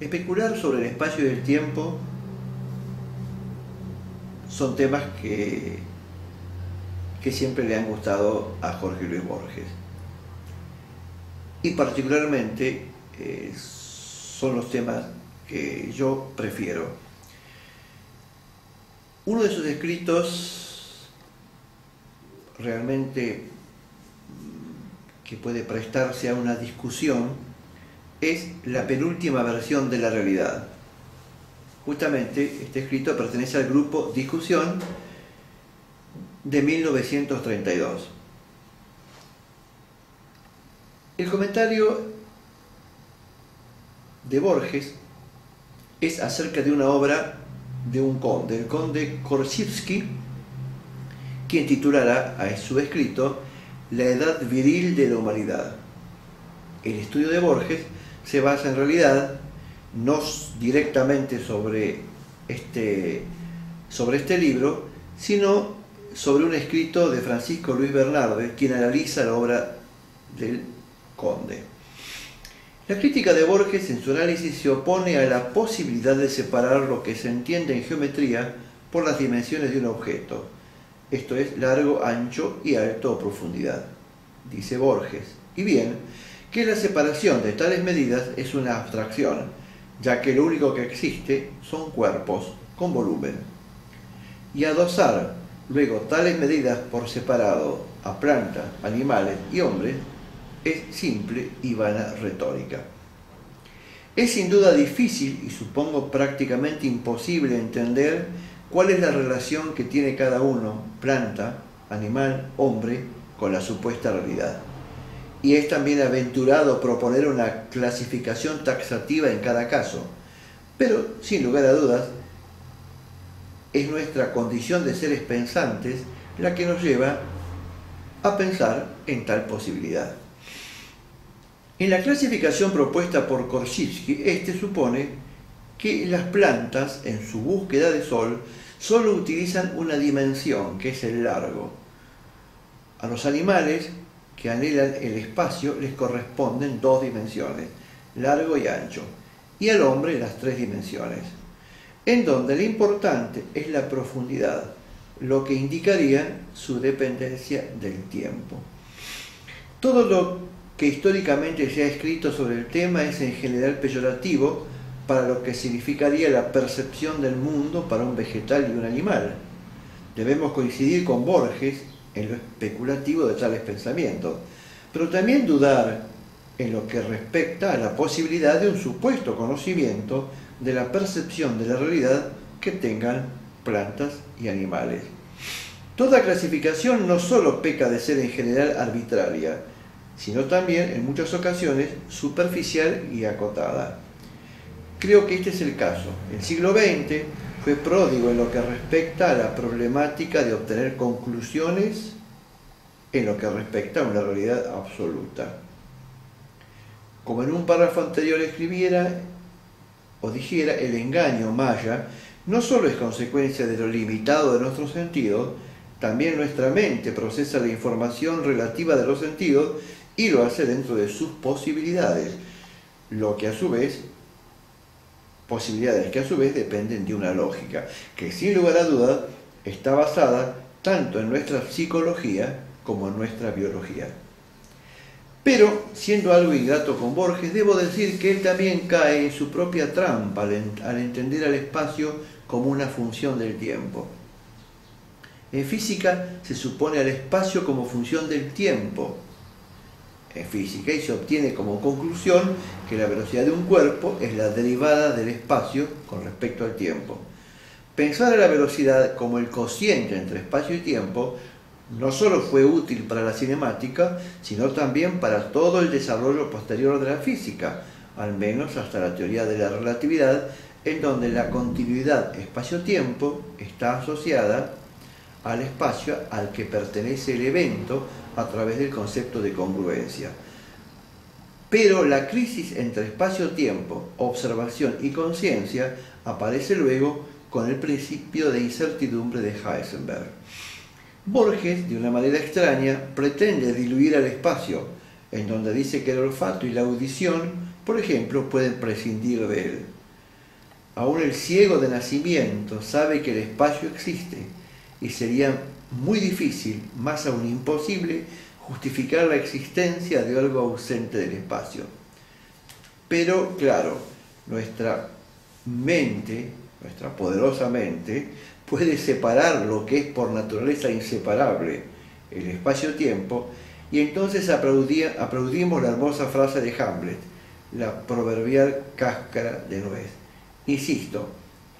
Especular sobre el espacio y el tiempo son temas que siempre le han gustado a Jorge Luis Borges. Y particularmente son los temas que yo prefiero. Uno de sus escritos realmente que puede prestarse a una discusión es La penúltima versión de la realidad. Justamente este escrito pertenece al grupo Discusión de 1932. El comentario de Borges es acerca de una obra de un conde, el conde Korzybski, quien titulará a su escrito La edad viril de la humanidad. El estudio de Borges se basa en realidad no directamente sobre este libro, sino sobre un escrito de Francisco Luis Bernardes, quien analiza la obra del conde. La crítica de Borges en su análisis se opone a la posibilidad de separar lo que se entiende en geometría por las dimensiones de un objeto, esto es, largo, ancho y alto o profundidad. Dice Borges, y bien, que la separación de tales medidas es una abstracción, ya que lo único que existe son cuerpos con volumen. Y adosar luego tales medidas por separado a plantas, animales y hombres es simple y vana retórica. Es sin duda difícil y supongo prácticamente imposible entender cuál es la relación que tiene cada uno, planta, animal, hombre, con la supuesta realidad. Y es también aventurado proponer una clasificación taxativa en cada caso, pero sin lugar a dudas es nuestra condición de seres pensantes la que nos lleva a pensar en tal posibilidad. En la clasificación propuesta por Korzybski, este supone que las plantas, en su búsqueda de sol, solo utilizan una dimensión, que es el largo. A los animales que anhelan el espacio les corresponden dos dimensiones, largo y ancho, y al hombre las tres dimensiones, en donde lo importante es la profundidad, lo que indicaría su dependencia del tiempo. Todo lo que históricamente se ha escrito sobre el tema es en general peyorativo para lo que significaría la percepción del mundo para un vegetal y un animal. Debemos coincidir con Borges en lo especulativo de tales pensamientos, pero también dudar en lo que respecta a la posibilidad de un supuesto conocimiento de la percepción de la realidad que tengan plantas y animales. Toda clasificación no solo peca de ser en general arbitraria, sino también en muchas ocasiones superficial y acotada. Creo que este es el caso. El siglo XX fue pródigo en lo que respecta a la problemática de obtener conclusiones en lo que respecta a una realidad absoluta. Como en un párrafo anterior escribiera o dijera, el engaño maya no solo es consecuencia de lo limitado de nuestros sentidos, también nuestra mente procesa la información relativa de los sentidos y lo hace dentro de sus posibilidades, posibilidades que a su vez dependen de una lógica, que sin lugar a dudas está basada tanto en nuestra psicología como en nuestra biología. Pero, siendo algo ingrato con Borges, debo decir que él también cae en su propia trampa al entender al espacio como una función del tiempo. En física se supone al espacio como función del tiempo en física y se obtiene como conclusión que la velocidad de un cuerpo es la derivada del espacio con respecto al tiempo. Pensar a la velocidad como el cociente entre espacio y tiempo no solo fue útil para la cinemática, sino también para todo el desarrollo posterior de la física, al menos hasta la teoría de la relatividad, en donde la continuidad espacio-tiempo está asociada al espacio al que pertenece el evento a través del concepto de congruencia. Pero la crisis entre espacio-tiempo, observación y conciencia aparece luego con el principio de incertidumbre de Heisenberg. Borges, de una manera extraña, pretende diluir al espacio, en donde dice que el olfato y la audición por ejemplo, pueden prescindir de él. Aún el ciego de nacimiento sabe que el espacio existe y sería muy difícil, más aún imposible, justificar la existencia de algo ausente del espacio. Pero, claro, nuestra mente, nuestra poderosa mente, puede separar lo que es por naturaleza inseparable, el espacio-tiempo, y entonces aplaudimos la hermosa frase de Hamlet, la proverbial cáscara de nuez. Insisto,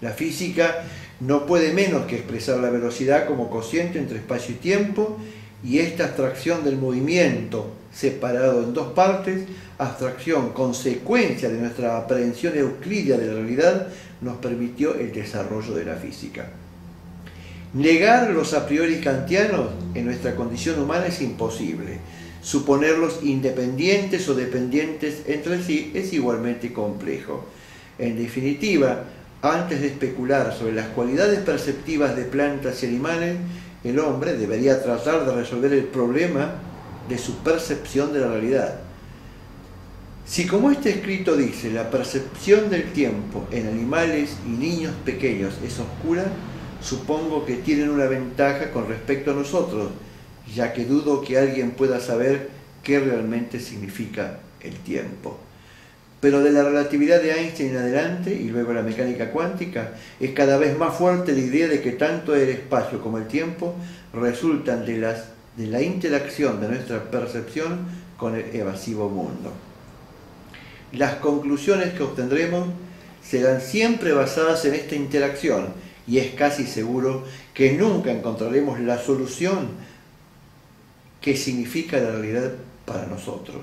la física no puede menos que expresar la velocidad como cociente entre espacio y tiempo, y esta abstracción del movimiento separado en dos partes, abstracción consecuencia de nuestra aprehensión euclídea de la realidad, nos permitió el desarrollo de la física. Negar los a priori kantianos en nuestra condición humana es imposible. Suponerlos independientes o dependientes entre sí es igualmente complejo. En definitiva, antes de especular sobre las cualidades perceptivas de plantas y animales, el hombre debería tratar de resolver el problema de su percepción de la realidad. Si, como este escrito dice, la percepción del tiempo en animales y niños pequeños es oscura, supongo que tienen una ventaja con respecto a nosotros, ya que dudo que alguien pueda saber qué realmente significa el tiempo. Pero de la relatividad de Einstein en adelante, y luego la mecánica cuántica, es cada vez más fuerte la idea de que tanto el espacio como el tiempo resultan de la interacción de nuestra percepción con el evasivo mundo. Las conclusiones que obtendremos serán siempre basadas en esta interacción, y es casi seguro que nunca encontraremos la solución que significa la realidad para nosotros.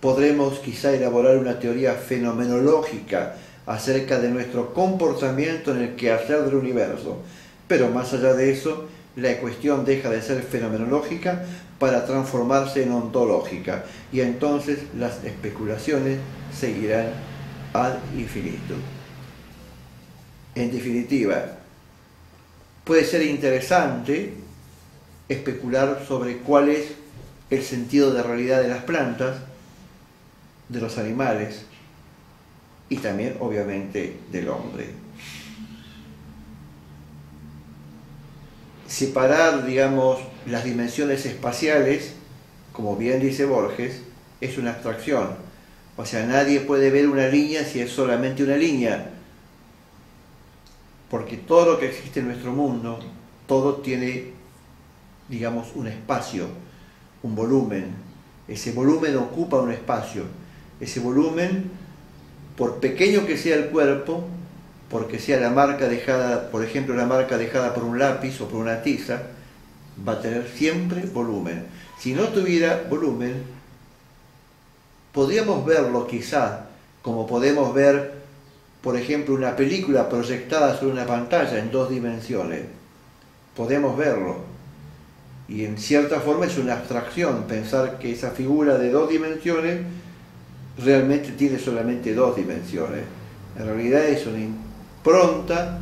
Podremos quizá elaborar una teoría fenomenológica acerca de nuestro comportamiento en el quehacer del universo, pero más allá de eso, la cuestión deja de ser fenomenológica para transformarse en ontológica, y entonces las especulaciones seguirán ad infinitum. En definitiva, puede ser interesante especular sobre cuál es el sentido de realidad de las plantas, de los animales y también, obviamente, del hombre. Separar, digamos, las dimensiones espaciales, como bien dice Borges, es una abstracción. O sea, nadie puede ver una línea si es solamente una línea, porque todo lo que existe en nuestro mundo, todo tiene, digamos, un espacio, un volumen. Ese volumen ocupa un espacio. Ese volumen, por pequeño que sea el cuerpo, porque sea la marca dejada, por ejemplo, la marca dejada por un lápiz o por una tiza, va a tener siempre volumen. Si no tuviera volumen, podríamos verlo quizá como podemos ver, por ejemplo, una película proyectada sobre una pantalla en 2 dimensiones. Podemos verlo. Y en cierta forma es una abstracción pensar que esa figura de 2 dimensiones realmente tiene solamente 2 dimensiones. En realidad es una impronta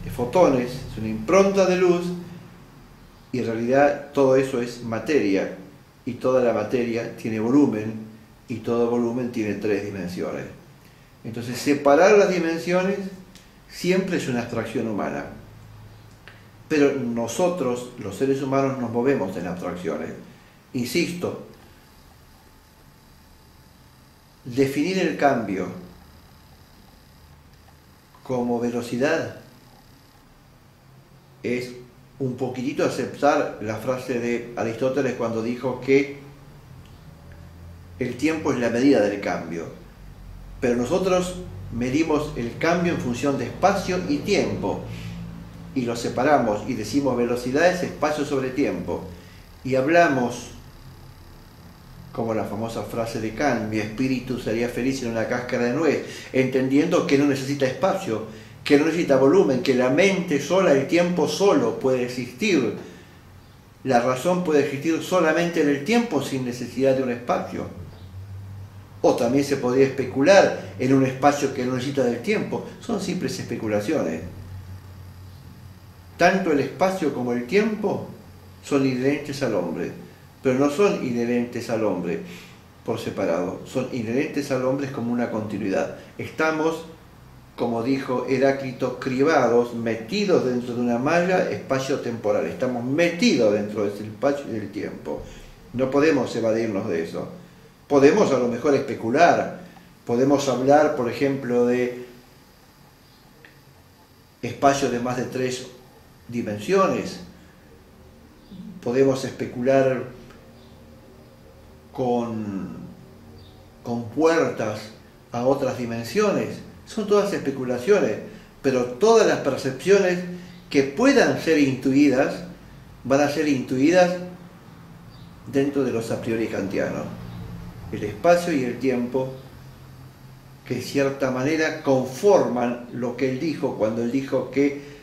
de fotones, es una impronta de luz, y en realidad todo eso es materia, y toda la materia tiene volumen, y todo volumen tiene 3 dimensiones. Entonces, separar las dimensiones siempre es una abstracción humana. Pero nosotros, los seres humanos, nos movemos en abstracciones. Insisto, definir el cambio como velocidad es un poquitito aceptar la frase de Aristóteles cuando dijo que el tiempo es la medida del cambio. Pero nosotros medimos el cambio en función de espacio y tiempo, y lo separamos y decimos velocidad es espacio sobre tiempo, y hablamos como la famosa frase de Kant, mi espíritu sería feliz en una cáscara de nuez, entendiendo que no necesita espacio, que no necesita volumen, que la mente sola, el tiempo solo puede existir, la razón puede existir solamente en el tiempo sin necesidad de un espacio. O también se podría especular en un espacio que no necesita del tiempo. Son simples especulaciones. Tanto el espacio como el tiempo son inherentes al hombre, pero no son inherentes al hombre. por separado, son inherentes al hombre como una continuidad. Estamos, como dijo Heráclito, cribados, metidos dentro de una malla espacio-temporal. Estamos metidos dentro de ese espacio y del tiempo. No podemos evadirnos de eso. Podemos a lo mejor especular, podemos hablar, por ejemplo, de espacios de más de 3 dimensiones. Podemos especular con puertas a otras dimensiones. Son todas especulaciones, pero todas las percepciones que puedan ser intuidas van a ser intuidas dentro de los a priori kantianos. El espacio y el tiempo, que de cierta manera conforman lo que él dijo cuando él dijo que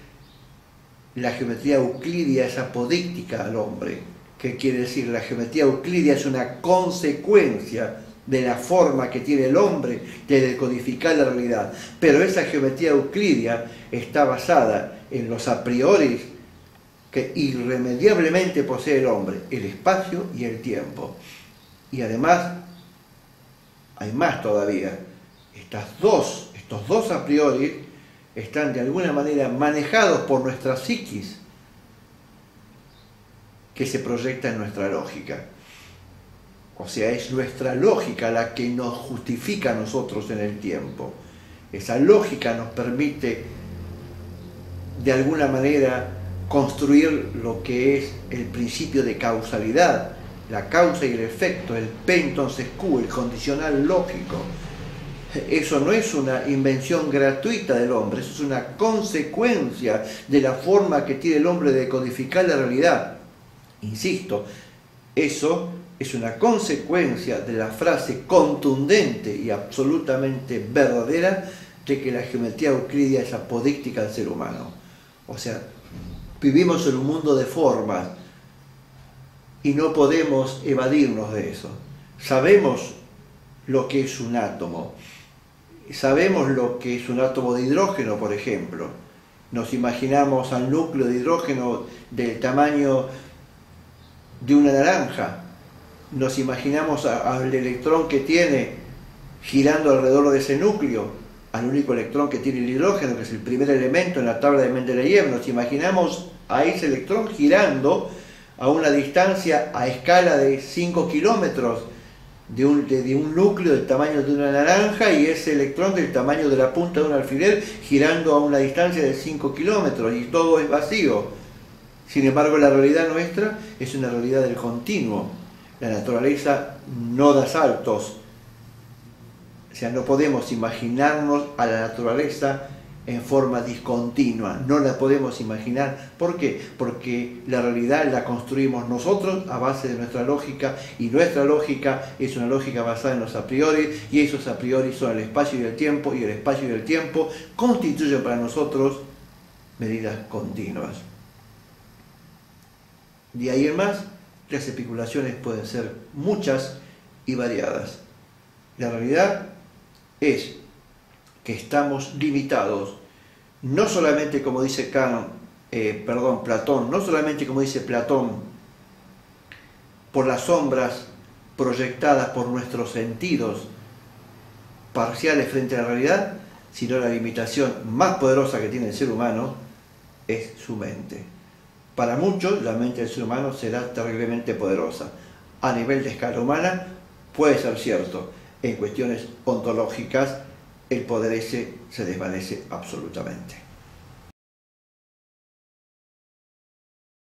la geometría euclidia es apodíctica al hombre. ¿Qué quiere decir? La geometría euclidia es una consecuencia de la forma que tiene el hombre de decodificar la realidad. Pero esa geometría euclidia está basada en los a priori que irremediablemente posee el hombre, el espacio y el tiempo. Y además, hay más todavía. Estos dos a priori están de alguna manera manejados por nuestra psiquis, que se proyecta en nuestra lógica. O sea, es nuestra lógica la que nos justifica a nosotros en el tiempo. Esa lógica nos permite, de alguna manera, construir lo que es el principio de causalidad, la causa y el efecto, el P entonces Q, el condicional lógico. Eso no es una invención gratuita del hombre, eso es una consecuencia de la forma que tiene el hombre de codificar la realidad. Insisto, eso es una consecuencia de la frase contundente y absolutamente verdadera de que la geometría euclidia es apodíctica al ser humano. O sea, vivimos en un mundo de formas y no podemos evadirnos de eso. Sabemos lo que es un átomo. Sabemos lo que es un átomo de hidrógeno, por ejemplo. Nos imaginamos al núcleo de hidrógeno del tamaño de una naranja. Nos imaginamos al electrón que tiene girando alrededor de ese núcleo, al único electrón que tiene el hidrógeno, que es el primer elemento en la tabla de Mendeleev. Nos imaginamos a ese electrón girando a una distancia a escala de 5 kilómetros de un núcleo del tamaño de una naranja, y ese electrón del tamaño de la punta de un alfiler girando a una distancia de 5 kilómetros, y todo es vacío. Sin embargo, la realidad nuestra es una realidad del continuo. La naturaleza no da saltos. O sea, no podemos imaginarnos a la naturaleza en forma discontinua. No la podemos imaginar. ¿Por qué? Porque la realidad la construimos nosotros a base de nuestra lógica, y nuestra lógica es una lógica basada en los a priori, y esos a priori son el espacio y el tiempo, y el espacio y el tiempo constituyen para nosotros medidas continuas. De ahí en más, las especulaciones pueden ser muchas y variadas. La realidad es que estamos limitados, no solamente como dice Platón, no solamente como dice Platón, por las sombras proyectadas por nuestros sentidos parciales frente a la realidad, sino la limitación más poderosa que tiene el ser humano es su mente. Para muchos, la mente del ser humano será terriblemente poderosa. A nivel de escala humana, puede ser cierto. En cuestiones ontológicas, el poder ese se desvanece absolutamente.